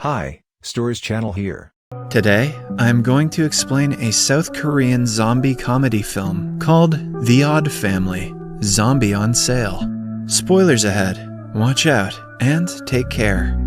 Hi, Stories Channel here. Today, I'm going to explain a South Korean zombie comedy film called The Odd Family, Zombie on Sale. Spoilers ahead. Watch out and take care.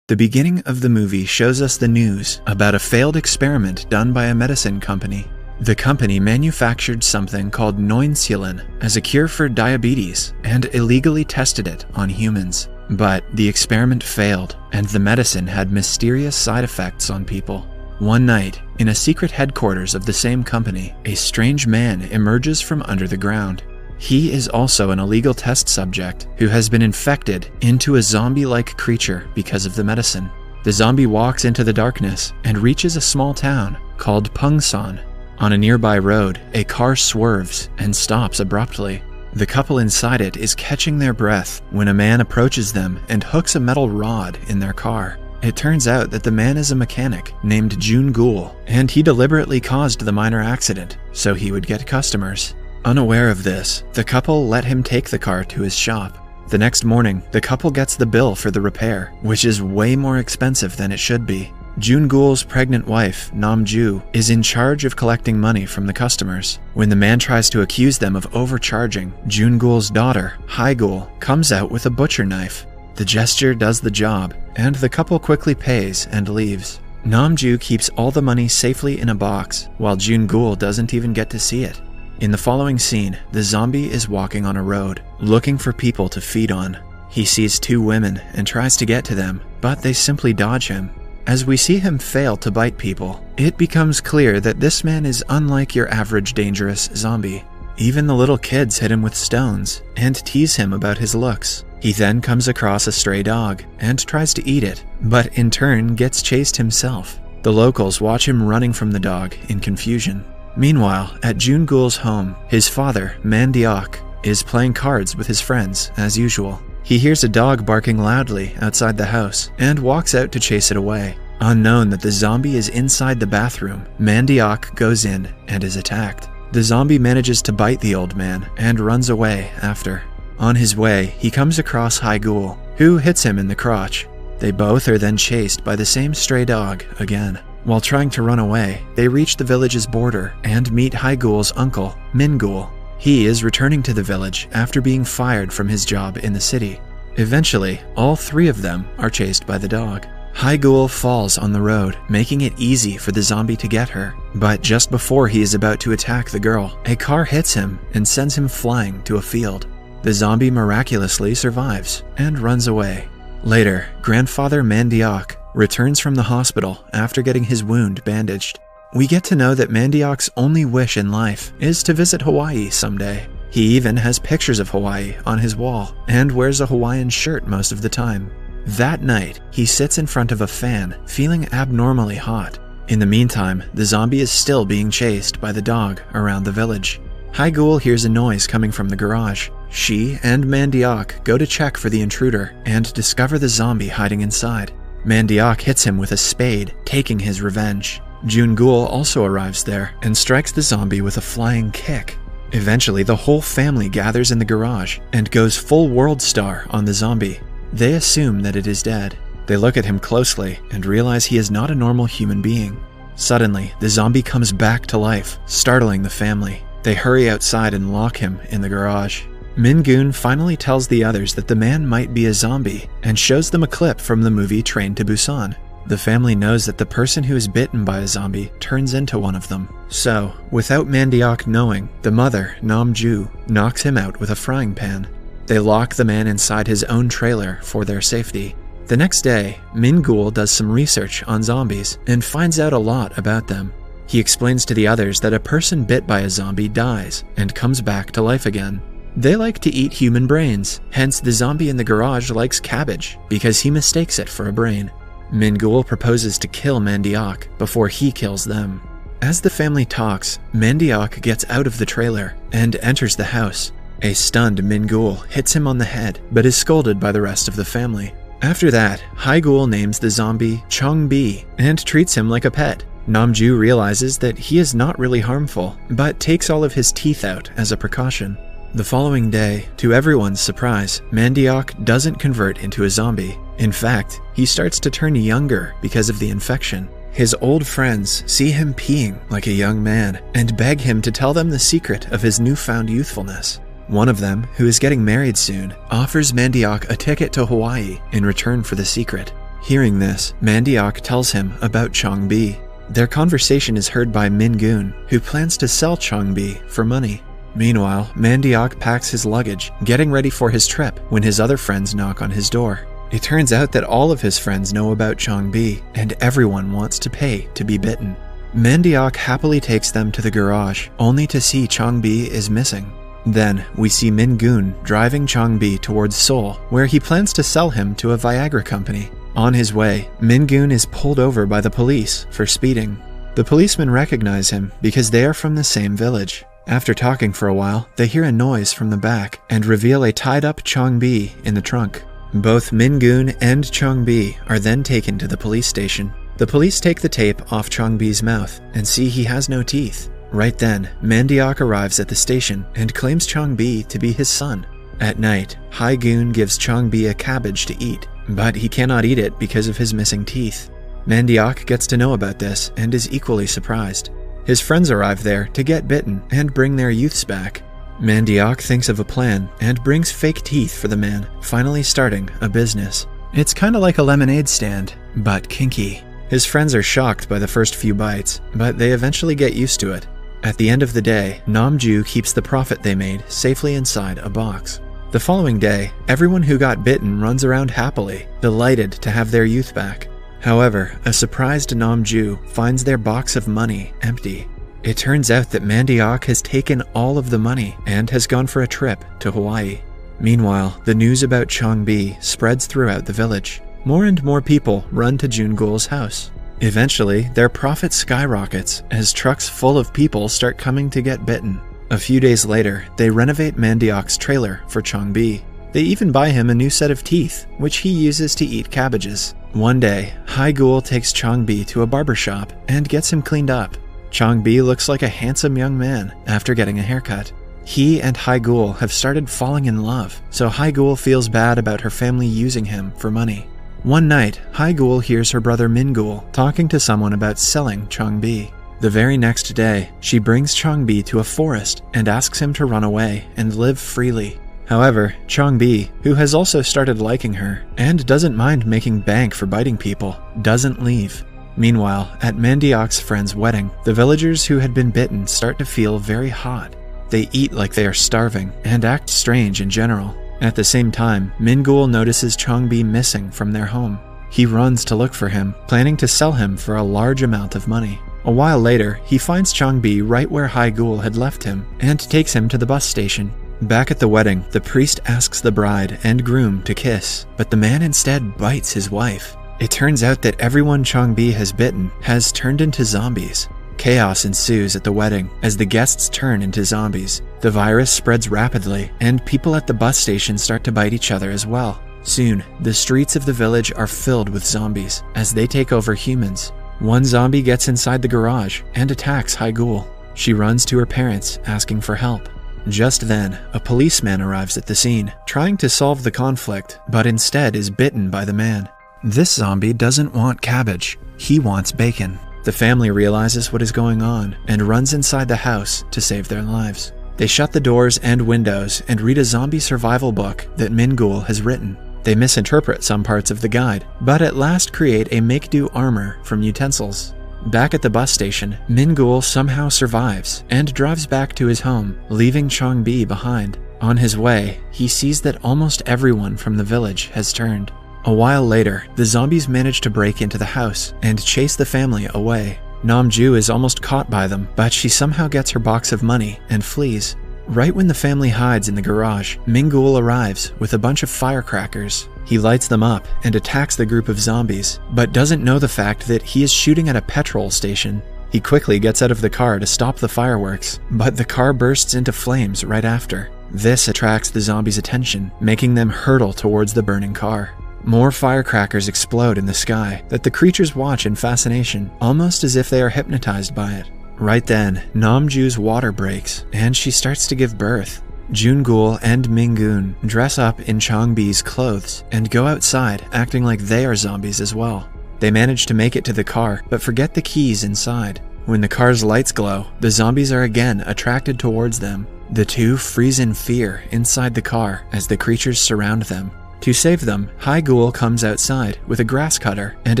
The beginning of the movie shows us the news about a failed experiment done by a medicine company. The company manufactured something called noinsulin as a cure for diabetes and illegally tested it on humans. But the experiment failed, and the medicine had mysterious side effects on people. One night, in a secret headquarters of the same company, a strange man emerges from under the ground. He is also an illegal test subject who has been infected into a zombie-like creature because of the medicine. The zombie walks into the darkness and reaches a small town called Pungsan. On a nearby road, a car swerves and stops abruptly. The couple inside it is catching their breath when a man approaches them and hooks a metal rod in their car. It turns out that the man is a mechanic named Jun Gul, and he deliberately caused the minor accident so he would get customers. Unaware of this, the couple let him take the car to his shop. The next morning, the couple gets the bill for the repair, which is way more expensive than it should be. Jun Gul's pregnant wife, Namju, is in charge of collecting money from the customers. When the man tries to accuse them of overcharging, Jun Gul's daughter, Hae-gul, comes out with a butcher knife. The gesture does the job, and the couple quickly pays and leaves. Namju keeps all the money safely in a box, while Jun Gul doesn't even get to see it. In the following scene, the zombie is walking on a road, looking for people to feed on. He sees two women and tries to get to them, but they simply dodge him. As we see him fail to bite people, it becomes clear that this man is unlike your average dangerous zombie. Even the little kids hit him with stones and tease him about his looks. He then comes across a stray dog and tries to eat it, but in turn gets chased himself. The locals watch him running from the dog in confusion. Meanwhile, at Jun Gul's home, his father, Mandeok, is playing cards with his friends as usual. He hears a dog barking loudly outside the house and walks out to chase it away. Unknown that the zombie is inside the bathroom, Mandeok goes in and is attacked. The zombie manages to bite the old man and runs away after. On his way, he comes across Hae-gul, who hits him in the crotch. They both are then chased by the same stray dog again. While trying to run away, they reach the village's border and meet Hae-gul's uncle, Min-gul. He is returning to the village after being fired from his job in the city. Eventually, all three of them are chased by the dog. Hae-gul falls on the road, making it easy for the zombie to get her. But just before he is about to attack the girl, a car hits him and sends him flying to a field. The zombie miraculously survives and runs away. Later, grandfather Mandeok returns from the hospital after getting his wound bandaged. We get to know that Mandeok's only wish in life is to visit Hawaii someday. He even has pictures of Hawaii on his wall and wears a Hawaiian shirt most of the time. That night, he sits in front of a fan, feeling abnormally hot. In the meantime, the zombie is still being chased by the dog around the village. Hae-gul hears a noise coming from the garage. She and Mandeok go to check for the intruder and discover the zombie hiding inside. Mandeok hits him with a spade, taking his revenge. Jun Gul also arrives there and strikes the zombie with a flying kick. Eventually, the whole family gathers in the garage and goes full world star on the zombie. They assume that it is dead. They look at him closely and realize he is not a normal human being. Suddenly, the zombie comes back to life, startling the family. They hurry outside and lock him in the garage. Min-gun finally tells the others that the man might be a zombie and shows them a clip from the movie Train to Busan. The family knows that the person who is bitten by a zombie turns into one of them. So, without Mandeok knowing, the mother, Namju, knocks him out with a frying pan. They lock the man inside his own trailer for their safety. The next day, Min-gul does some research on zombies and finds out a lot about them. He explains to the others that a person bit by a zombie dies and comes back to life again. They like to eat human brains, hence the zombie in the garage likes cabbage because he mistakes it for a brain. Min-gul proposes to kill Mandeok before he kills them. As the family talks, Mandeok gets out of the trailer and enters the house. A stunned Min-gul hits him on the head, but is scolded by the rest of the family. After that, Hae-gul names the zombie Chong-bi and treats him like a pet. Namju realizes that he is not really harmful, but takes all of his teeth out as a precaution. The following day, to everyone's surprise, Mandiok doesn't convert into a zombie. In fact, he starts to turn younger because of the infection. His old friends see him peeing like a young man and beg him to tell them the secret of his newfound youthfulness. One of them, who is getting married soon, offers Mandiok a ticket to Hawaii in return for the secret. Hearing this, Mandiok tells him about Chong-bi. Their conversation is heard by Min-gun, who plans to sell Chong-bi for money. Meanwhile, Mandiok packs his luggage, getting ready for his trip when his other friends knock on his door. It turns out that all of his friends know about Chong-bi, and everyone wants to pay to be bitten. Mandiok happily takes them to the garage, only to see Chong-bi is missing. Then, we see Min-gun driving Chong-bi towards Seoul, where he plans to sell him to a Viagra company. On his way, Min-gun is pulled over by the police for speeding. The policemen recognize him because they are from the same village. After talking for a while, they hear a noise from the back and reveal a tied-up Chong-bi in the trunk. Both Min-gun and Chong-bi are then taken to the police station. The police take the tape off Chong-bi's mouth and see he has no teeth. Right then, Mandiok arrives at the station and claims Chong-bi to be his son. At night, Hae-gun gives Chong-bi a cabbage to eat, but he cannot eat it because of his missing teeth. Mandiok gets to know about this and is equally surprised. His friends arrive there to get bitten and bring their youths back. Mandiok thinks of a plan and brings fake teeth for the man, finally starting a business. It's kinda like a lemonade stand, but kinky. His friends are shocked by the first few bites, but they eventually get used to it. At the end of the day, Namju keeps the profit they made safely inside a box. The following day, everyone who got bitten runs around happily, delighted to have their youth back. However, a surprised Namju finds their box of money empty. It turns out that Mandiok has taken all of the money and has gone for a trip to Hawaii. Meanwhile, the news about Chong-bi spreads throughout the village. More and more people run to Jun-gul's house. Eventually, their profit skyrockets as trucks full of people start coming to get bitten. A few days later, they renovate Mandiok's trailer for Chong-bi. They even buy him a new set of teeth, which he uses to eat cabbages. One day, Hae-gun takes Chong-bi to a barbershop and gets him cleaned up. Chong-bi looks like a handsome young man after getting a haircut. He and Hae-gun have started falling in love, so Hae-gun feels bad about her family using him for money. One night, Hae-gun hears her brother Min-gun talking to someone about selling Chong-bi. The very next day, she brings Chong-bi to a forest and asks him to run away and live freely. However, Chong-bi, who has also started liking her and doesn't mind making bank for biting people, doesn't leave. Meanwhile, at Mandiok's friend's wedding, the villagers who had been bitten start to feel very hot. They eat like they are starving and act strange in general. At the same time, Min-gun notices Chong-bi missing from their home. He runs to look for him, planning to sell him for a large amount of money. A while later, he finds Chong-bi right where Hae-gun had left him and takes him to the bus station. Back at the wedding, the priest asks the bride and groom to kiss, but the man instead bites his wife. It turns out that everyone Chong-bi has bitten has turned into zombies. Chaos ensues at the wedding as the guests turn into zombies. The virus spreads rapidly, and people at the bus station start to bite each other as well. Soon, the streets of the village are filled with zombies as they take over humans. One zombie gets inside the garage and attacks Hae-gun. She runs to her parents, asking for help. Just then, a policeman arrives at the scene, trying to solve the conflict, but instead is bitten by the man. This zombie doesn't want cabbage, he wants bacon. The family realizes what is going on and runs inside the house to save their lives. They shut the doors and windows and read a zombie survival book that Min-gun has written. They misinterpret some parts of the guide, but at last create a make-do armor from utensils. Back at the bus station, Min-gun somehow survives and drives back to his home, leaving Chong-bi behind. On his way, he sees that almost everyone from the village has turned. A while later, the zombies manage to break into the house and chase the family away. Namju is almost caught by them, but she somehow gets her box of money and flees. Right when the family hides in the garage, Min-gun arrives with a bunch of firecrackers. He lights them up and attacks the group of zombies, but doesn't know the fact that he is shooting at a petrol station. He quickly gets out of the car to stop the fireworks, but the car bursts into flames right after. This attracts the zombies' attention, making them hurtle towards the burning car. More firecrackers explode in the sky that the creatures watch in fascination, almost as if they are hypnotized by it. Right then, Namju's water breaks, and she starts to give birth. Jungul and Mingun dress up in Changbi's clothes and go outside acting like they are zombies as well. They manage to make it to the car but forget the keys inside. When the car's lights glow, the zombies are again attracted towards them. The two freeze in fear inside the car as the creatures surround them. To save them, Haigul comes outside with a grass cutter and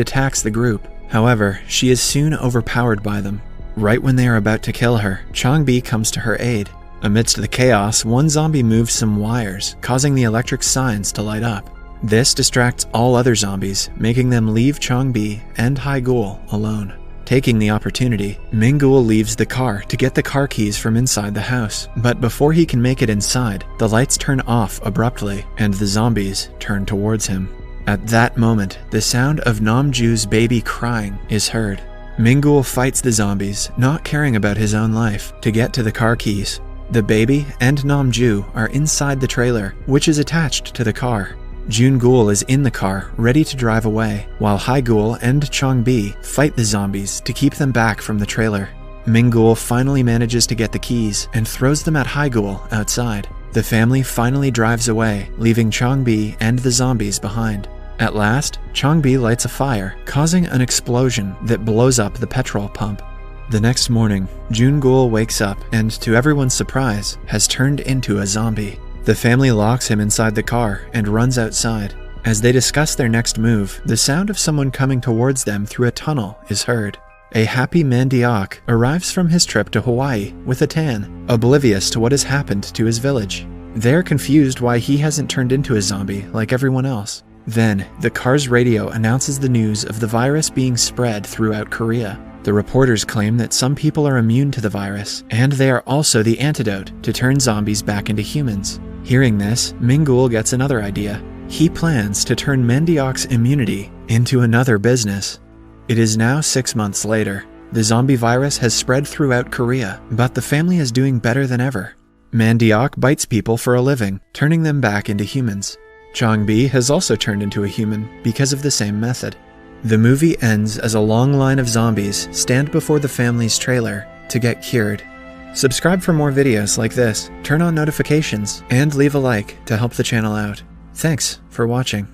attacks the group. However, she is soon overpowered by them. Right when they are about to kill her, Changbi comes to her aid. Amidst the chaos, one zombie moves some wires, causing the electric signs to light up. This distracts all other zombies, making them leave Changbi and Haigul alone. Taking the opportunity, Mingul leaves the car to get the car keys from inside the house, but before he can make it inside, the lights turn off abruptly and the zombies turn towards him. At that moment, the sound of Namju's baby crying is heard. Mingul fights the zombies, not caring about his own life, to get to the car keys. The baby and Namju are inside the trailer, which is attached to the car. Jungul is in the car, ready to drive away, while Haigul and Changbi fight the zombies to keep them back from the trailer. Mingul finally manages to get the keys and throws them at Haigul outside. The family finally drives away, leaving Changbi and the zombies behind. At last, Changbi lights a fire, causing an explosion that blows up the petrol pump. The next morning, Jungul wakes up and, to everyone's surprise, has turned into a zombie. The family locks him inside the car and runs outside. As they discuss their next move, the sound of someone coming towards them through a tunnel is heard. A happy Mandioc arrives from his trip to Hawaii with a tan, oblivious to what has happened to his village. They're confused why he hasn't turned into a zombie like everyone else. Then, the car's radio announces the news of the virus being spread throughout Korea. The reporters claim that some people are immune to the virus, and they are also the antidote to turn zombies back into humans. Hearing this, Mingul gets another idea. He plans to turn Mandioc's immunity into another business. It is now 6 months later. The zombie virus has spread throughout Korea, but the family is doing better than ever. Mandioc bites people for a living, turning them back into humans. Changbi has also turned into a human because of the same method. The movie ends as a long line of zombies stand before the family's trailer to get cured. Subscribe for more videos like this, turn on notifications, and leave a like to help the channel out. Thanks for watching.